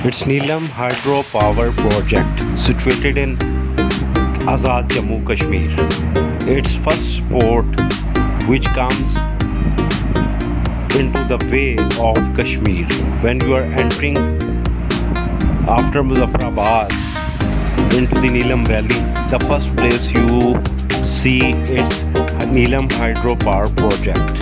It's Neelam hydro power project situated in Azad Jammu Kashmir. It's first port which comes into the way of Kashmir. When you are entering after Muzaffarabad into the Neelam Valley, the first place you see is Neelam hydro power project.